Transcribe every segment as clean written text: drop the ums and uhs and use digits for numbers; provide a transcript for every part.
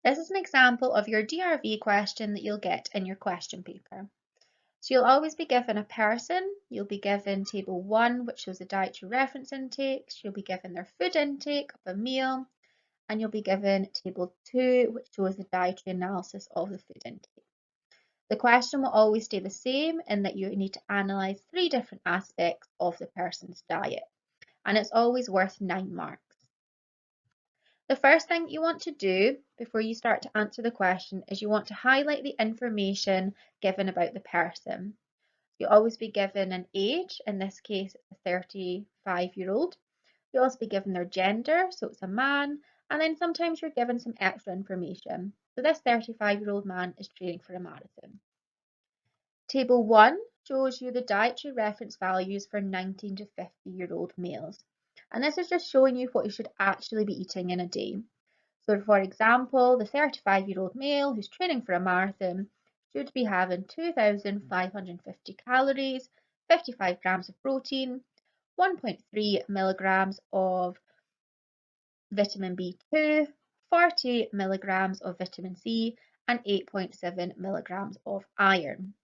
This is an example of your DRV question that you'll get in your question paper. So you'll always be given a person, you'll be given table 1, which shows the dietary reference intakes, you'll be given their food intake of a meal, and you'll be given table 2, which shows the dietary analysis of the food intake. The question will always stay the same in that you need to analyse 3 different aspects of the person's diet, and it's always worth 9 marks. The first thing you want to do before you start to answer the question is you want to highlight the information given about the person. You'll always be given an age, in this case it's a 35-year-old. You'll also be given their gender, so it's a man, and then sometimes you're given some extra information. So this 35-year-old man is training for a marathon. Table 1 shows you the dietary reference values for 19 to 50-year-old males. And this is just showing you what you should actually be eating in a day. So for example, the 35-year-old male who's training for a marathon should be having 2,550 calories, 55 grams of protein, 1.3 milligrams of vitamin B2, 40 milligrams of vitamin C, and 8.7 milligrams of iron.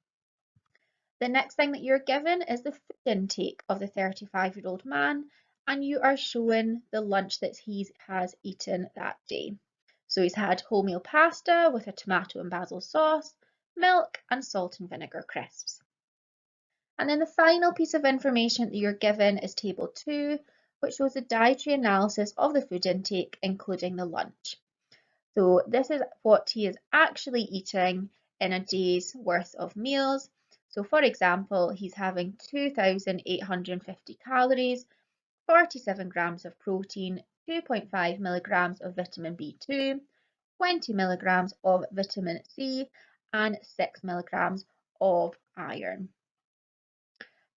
The next thing that you're given is the food intake of the 35-year-old man, and you are shown the lunch that he has eaten that day. So he's had wholemeal pasta with a tomato and basil sauce, milk, and salt and vinegar crisps. And then the final piece of information that you're given is table 2, which shows the dietary analysis of the food intake, including the lunch. So this is what he is actually eating in a day's worth of meals. So for example, he's having 2,850 calories, 47 grams of protein, 2.5 milligrams of vitamin B2, 20 milligrams of vitamin C, and 6 milligrams of iron.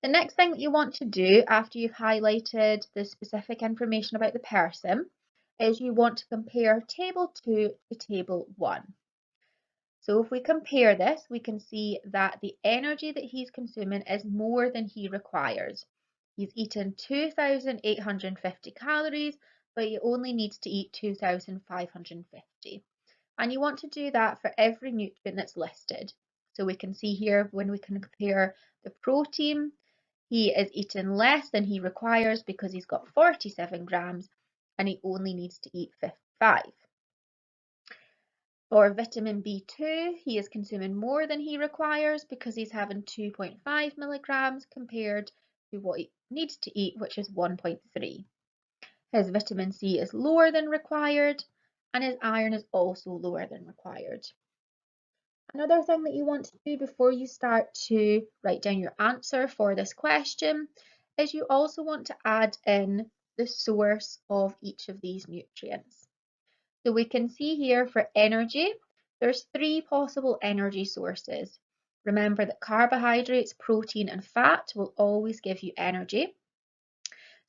The next thing that you want to do after you've highlighted the specific information about the person is you want to compare table 2 to table 1. So if we compare this, we can see that the energy that he's consuming is more than he requires. He's eaten 2,850 calories, but he only needs to eat 2,550. And you want to do that for every nutrient that's listed. So we can see here when we can compare the protein, he is eating less than he requires because he's got 47 grams and he only needs to eat 55. For vitamin B2, he is consuming more than he requires because he's having 2.5 milligrams compared to what he needs to eat, which is 1.3. His vitamin C is lower than required, and his iron is also lower than required. Another thing that you want to do before you start to write down your answer for this question is you also want to add in the source of each of these nutrients. So we can see here for energy, there's 3 possible energy sources. Remember that carbohydrates, protein and fat will always give you energy.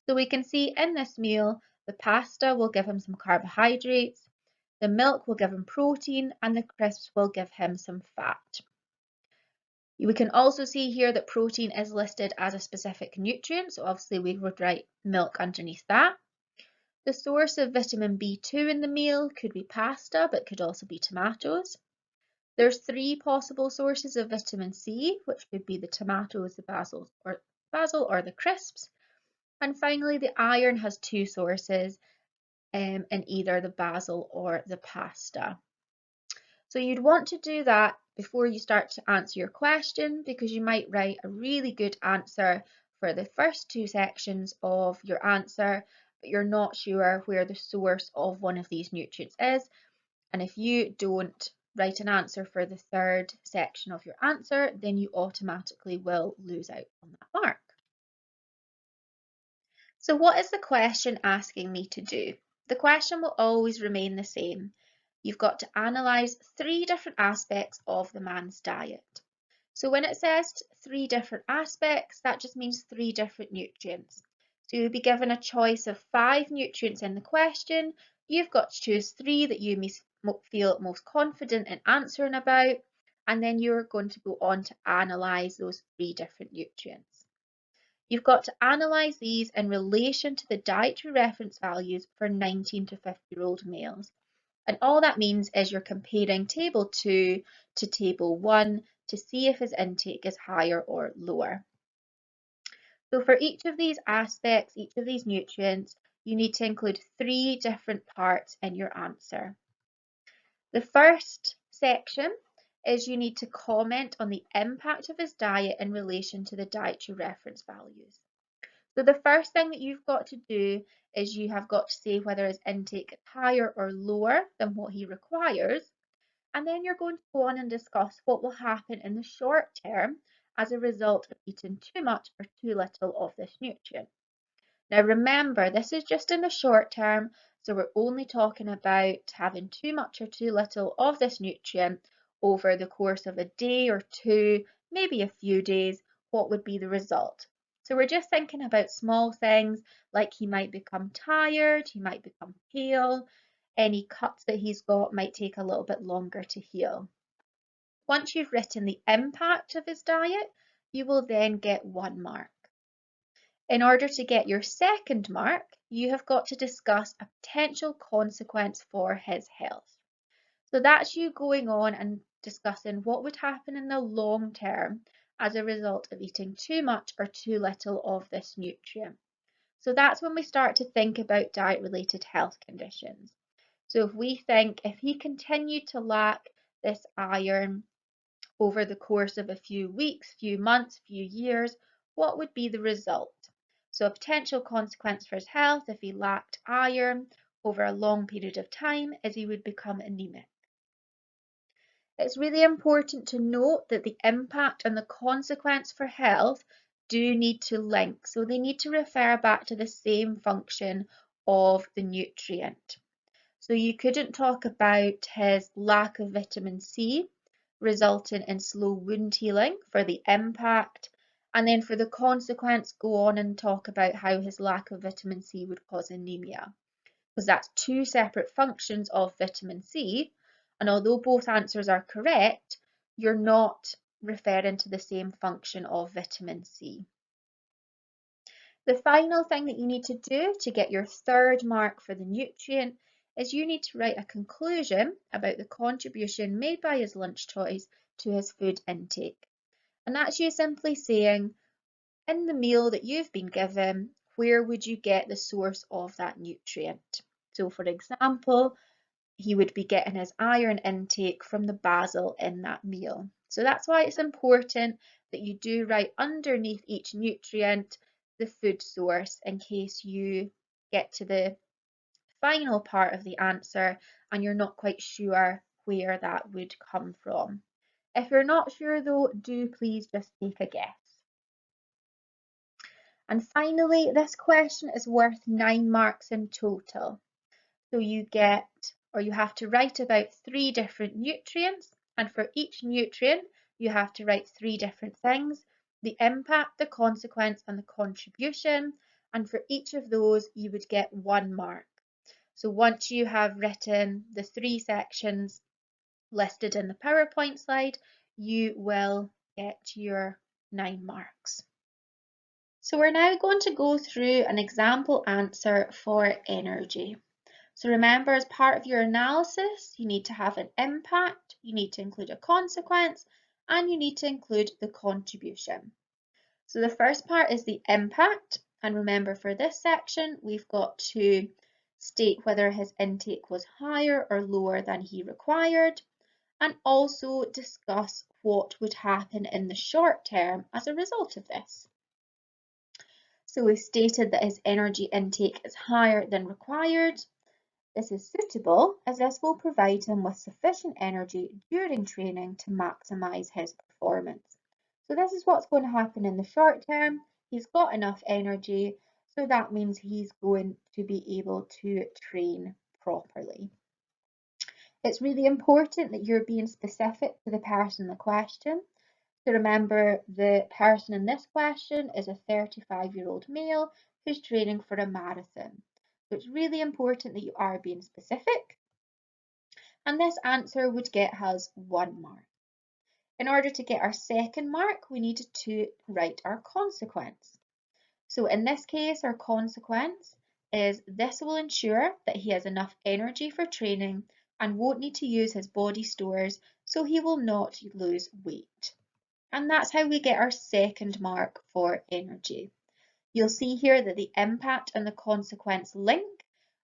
So we can see in this meal, the pasta will give him some carbohydrates, the milk will give him protein, and the crisps will give him some fat. We can also see here that protein is listed as a specific nutrient, so obviously we would write milk underneath that. The source of vitamin B2 in the meal could be pasta, but could also be tomatoes. There's 3 possible sources of vitamin C, which could be the tomatoes, the basil or the crisps. And finally, the iron has 2 sources in either the basil or the pasta. So you'd want to do that before you start to answer your question because you might write a really good answer for the first 2 sections of your answer, but you're not sure where the source of one of these nutrients is. And if you don't write an answer for the 3rd section of your answer, then you automatically will lose out on that mark. So what is the question asking me to do? The question will always remain the same. You've got to analyse 3 different aspects of the man's diet. So when it says 3 different aspects, that just means 3 different nutrients. So you'll be given a choice of 5 nutrients in the question. You've got to choose 3 that you feel most confident in answering about, and then you're going to go on to analyse those 3 different nutrients. You've got to analyse these in relation to the dietary reference values for 19 to 50-year-old males. And all that means is you're comparing table 2 to table 1 to see if his intake is higher or lower. So for each of these aspects, each of these nutrients, you need to include 3 different parts in your answer. The first section is you need to comment on the impact of his diet in relation to the dietary reference values. So the first thing that you've got to do is you have got to say whether his intake is higher or lower than what he requires, and then you're going to go on and discuss what will happen in the short term as a result of eating too much or too little of this nutrient. Now remember, this is just in the short term, so we're only talking about having too much or too little of this nutrient over the course of a day or two, maybe a few days. What would be the result? So we're just thinking about small things like he might become tired, he might become pale, any cuts that he's got might take a little bit longer to heal. Once you've written the impact of his diet, you will then get 1 mark. In order to get your second mark, you have got to discuss a potential consequence for his health. So that's you going on and discussing what would happen in the long term as a result of eating too much or too little of this nutrient. So that's when we start to think about diet-related health conditions. So if we think if he continued to lack this iron over the course of a few weeks, few months, few years, what would be the result? So a potential consequence for his health if he lacked iron over a long period of time is he would become anemic. It's really important to note that the impact and the consequence for health do need to link, so they need to refer back to the same function of the nutrient. So you couldn't talk about his lack of vitamin C resulting in slow wound healing for the impact, and then for the consequence go on and talk about how his lack of vitamin C would cause anemia, because that's 2 separate functions of vitamin C, and although both answers are correct, you're not referring to the same function of vitamin C. The final thing that you need to do to get your 3rd mark for the nutrient is you need to write a conclusion about the contribution made by his lunch choice to his food intake. And that's you simply saying, in the meal that you've been given, where would you get the source of that nutrient? So for example, he would be getting his iron intake from the basil in that meal. So that's why it's important that you do write underneath each nutrient the food source in case you get to the final part of the answer and you're not quite sure where that would come from. If you're not sure though, do please just take a guess. And finally, this question is worth 9 marks in total. So you get, or you have to write about 3 different nutrients, and for each nutrient, you have to write 3 different things: the impact, the consequence, and the contribution. And for each of those, you would get 1 mark. So once you have written the 3 sections listed in the PowerPoint slide, you will get your 9 marks. So we're now going to go through an example answer for energy. So remember, as part of your analysis, you need to have an impact, you need to include a consequence, and you need to include the contribution. So the first part is the impact, and remember for this section, we've got to state whether his intake was higher or lower than he required, and also discuss what would happen in the short term as a result of this. So we've stated that his energy intake is higher than required. This is suitable as this will provide him with sufficient energy during training to maximise his performance. So this is what's going to happen in the short term. He's got enough energy, so that means he's going to be able to train properly. It's really important that you're being specific to the person in the question. So remember, the person in this question is a 35-year-old male who's training for a marathon. So it's really important that you are being specific. And this answer would get us 1 mark. In order to get our 2nd mark, we needed to write our consequence. So in this case, our consequence is this will ensure that he has enough energy for training and won't need to use his body stores, so he will not lose weight. And that's how we get our second mark for energy. You'll see here that the impact and the consequence link.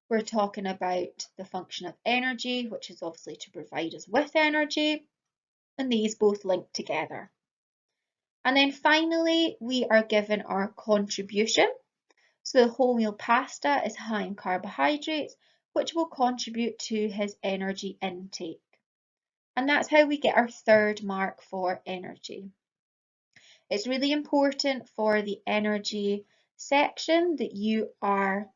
We're talking about the function of energy, which is obviously to provide us with energy, and these both link together. And then finally, we are given our contribution. So the wholemeal pasta is high in carbohydrates, which will contribute to his energy intake. And that's how we get our third mark for energy. It's really important for the energy section that you are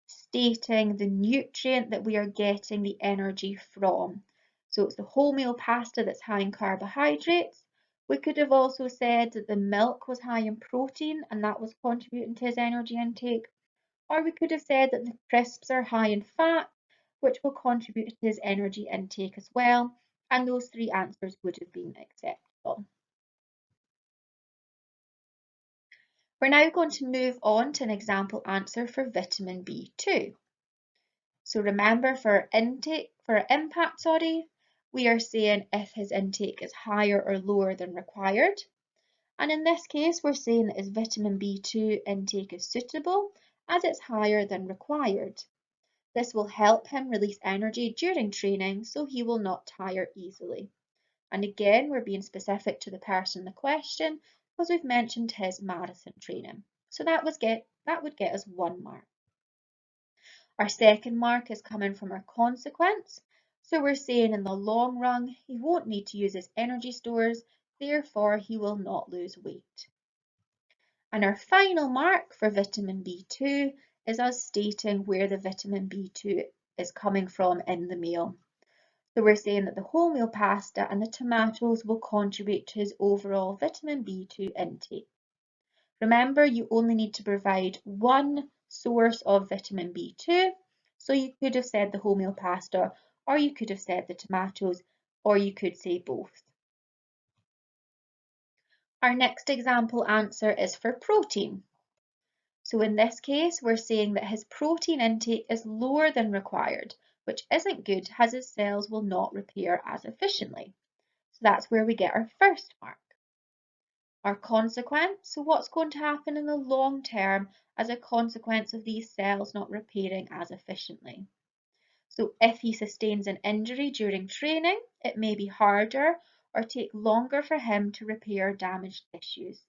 stating the nutrient that we are getting the energy from. So it's the wholemeal pasta that's high in carbohydrates. We could have also said that the milk was high in protein and that was contributing to his energy intake. Or we could have said that the crisps are high in fat, which will contribute to his energy intake as well. And those three answers would have been acceptable. We're now going to move on to an example answer for vitamin B2. So remember for impact, we are saying if his intake is higher or lower than required. And in this case, we're saying that his vitamin B2 intake is suitable as it's higher than required. This will help him release energy during training so he will not tire easily. And again, we're being specific to the person in the question because we've mentioned his marathon training. So that would get us 1 mark. Our second mark is coming from our consequence. So we're saying in the long run, he won't need to use his energy stores, therefore he will not lose weight. And our final mark for vitamin B2 is us stating where the vitamin B2 is coming from in the meal. So we're saying that the wholemeal pasta and the tomatoes will contribute to his overall vitamin B2 intake. Remember, you only need to provide one source of vitamin B2. So you could have said the wholemeal pasta, or you could have said the tomatoes, or you could say both. Our next example answer is for protein. So in this case, we're saying that his protein intake is lower than required, which isn't good as his cells will not repair as efficiently. So that's where we get our first mark. Our consequence, so what's going to happen in the long term as a consequence of these cells not repairing as efficiently? So if he sustains an injury during training, it may be harder or take longer for him to repair damaged tissues.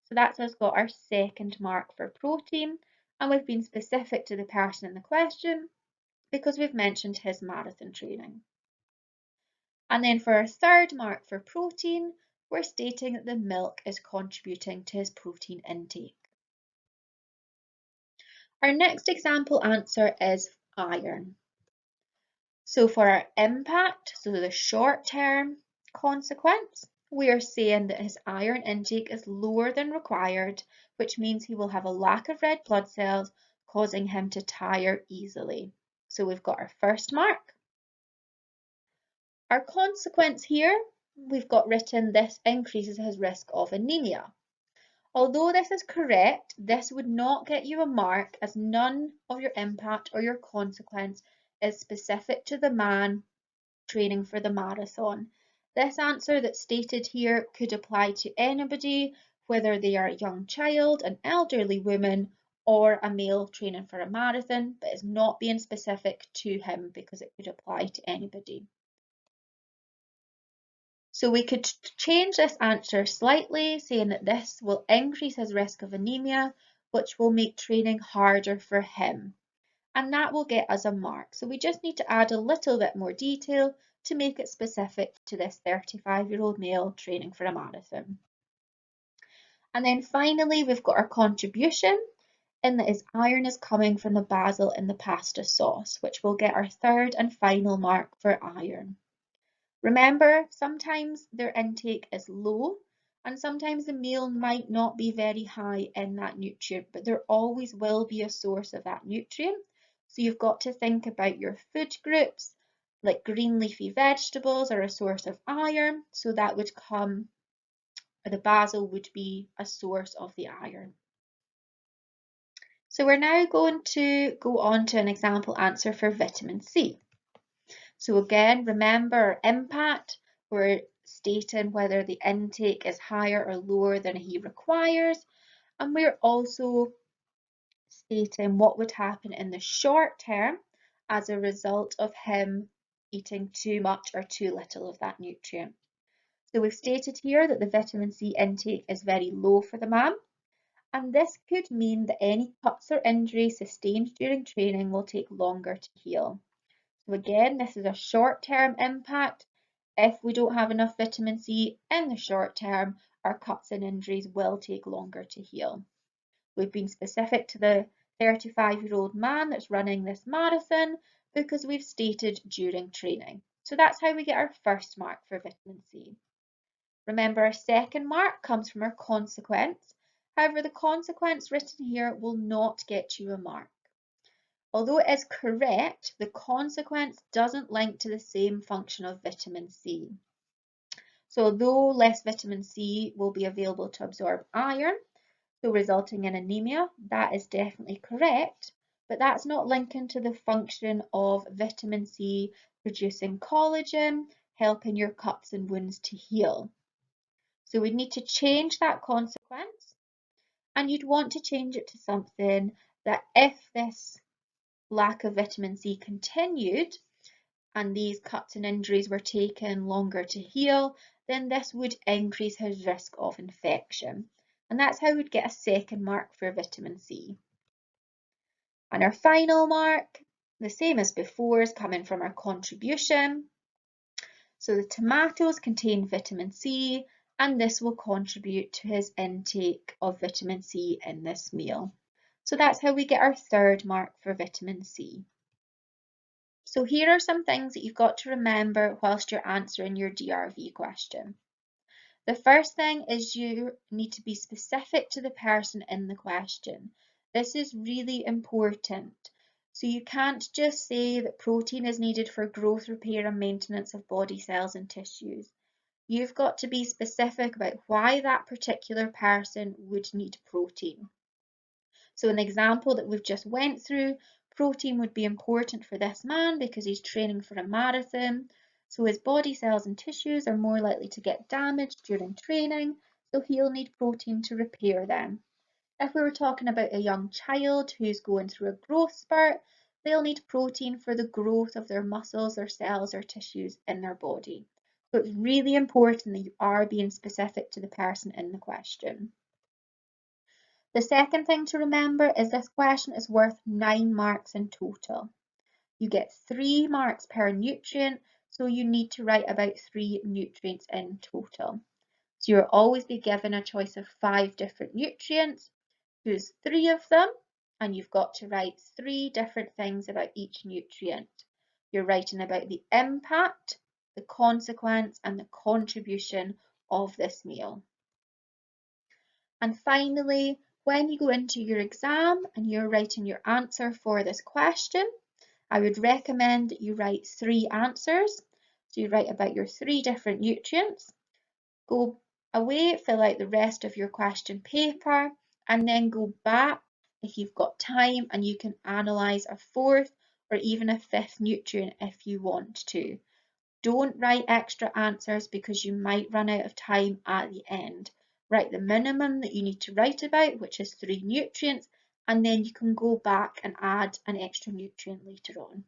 So that's us got our second mark for protein, and we've been specific to the person in the question because we've mentioned his marathon training. And then for our third mark for protein, we're stating that the milk is contributing to his protein intake. Our next example answer is iron. So for our impact, so the short-term consequence, we are saying that his iron intake is lower than required, which means he will have a lack of red blood cells, causing him to tire easily. So we've got our first mark. Our consequence here, we've got written this increases his risk of anemia. Although this is correct, this would not get you a mark as none of your impact or your consequence is specific to the man training for the marathon. This answer that's stated here could apply to anybody, whether they are a young child, an elderly woman, or a male training for a marathon, but is not being specific to him because it could apply to anybody. So we could change this answer slightly, saying that this will increase his risk of anemia, which will make training harder for him. And that will get us a mark. So we just need to add a little bit more detail to make it specific to this 35-year-old male training for a marathon. And then finally, we've got our contribution in that his iron is coming from the basil in the pasta sauce, which will get our third and final mark for iron. Remember, sometimes their intake is low and sometimes the meal might not be very high in that nutrient, but there always will be a source of that nutrient. So you've got to think about your food groups, like green leafy vegetables are a source of iron, so that would come, or the basil would be a source of the iron. So we're now going to go on to an example answer for vitamin C. So again, remember our impact, we're stating whether the intake is higher or lower than he requires, and we're also stating what would happen in the short term as a result of him eating too much or too little of that nutrient. So we've stated here that the vitamin C intake is very low for the man, and this could mean that any cuts or injuries sustained during training will take longer to heal. So again, this is a short-term impact. If we don't have enough vitamin C in the short term, our cuts and injuries will take longer to heal. We've been specific to the 35-year-old man that's running this marathon because we've stated during training. So that's how we get our first mark for vitamin C. Remember, our second mark comes from our consequence. However, the consequence written here will not get you a mark. Although it is correct, the consequence doesn't link to the same function of vitamin C. So although less vitamin C will be available to absorb iron, so resulting in anemia, that is definitely correct, but that's not linking to the function of vitamin C producing collagen, helping your cuts and wounds to heal. So we'd need to change that consequence, and you'd want to change it to something that if this lack of vitamin C continued and these cuts and injuries were taken longer to heal, then this would increase his risk of infection. And that's how we'd get a second mark for vitamin C. And our final mark, the same as before, is coming from our contribution. So the tomatoes contain vitamin C, and this will contribute to his intake of vitamin C in this meal. So that's how we get our third mark for vitamin C. So here are some things that you've got to remember whilst you're answering your DRV question. The first thing is you need to be specific to the person in the question. This is really important. So you can't just say that protein is needed for growth, repair and maintenance of body cells and tissues. You've got to be specific about why that particular person would need protein. So an example that we've just went through, protein would be important for this man because he's training for a marathon. So his body cells and tissues are more likely to get damaged during training, so he'll need protein to repair them. If we were talking about a young child who's going through a growth spurt, they'll need protein for the growth of their muscles, their cells or tissues in their body. So it's really important that you are being specific to the person in the question. The second thing to remember is this question is worth 9 marks in total. You get 3 marks per nutrient, so you need to write about 3 nutrients in total. So you'll always be given a choice of 5 different nutrients. Choose 3 of them, and you've got to write 3 different things about each nutrient. You're writing about the impact, the consequence, and the contribution of this meal. And finally, when you go into your exam and you're writing your answer for this question, I would recommend that you write 3 answers. So you write about your 3 different nutrients, go away, fill out the rest of your question paper, and then go back if you've got time and you can analyse a 4th or even a 5th nutrient if you want to. Don't write extra answers because you might run out of time at the end. Write the minimum that you need to write about, which is 3 nutrients, and then you can go back and add an extra nutrient later on.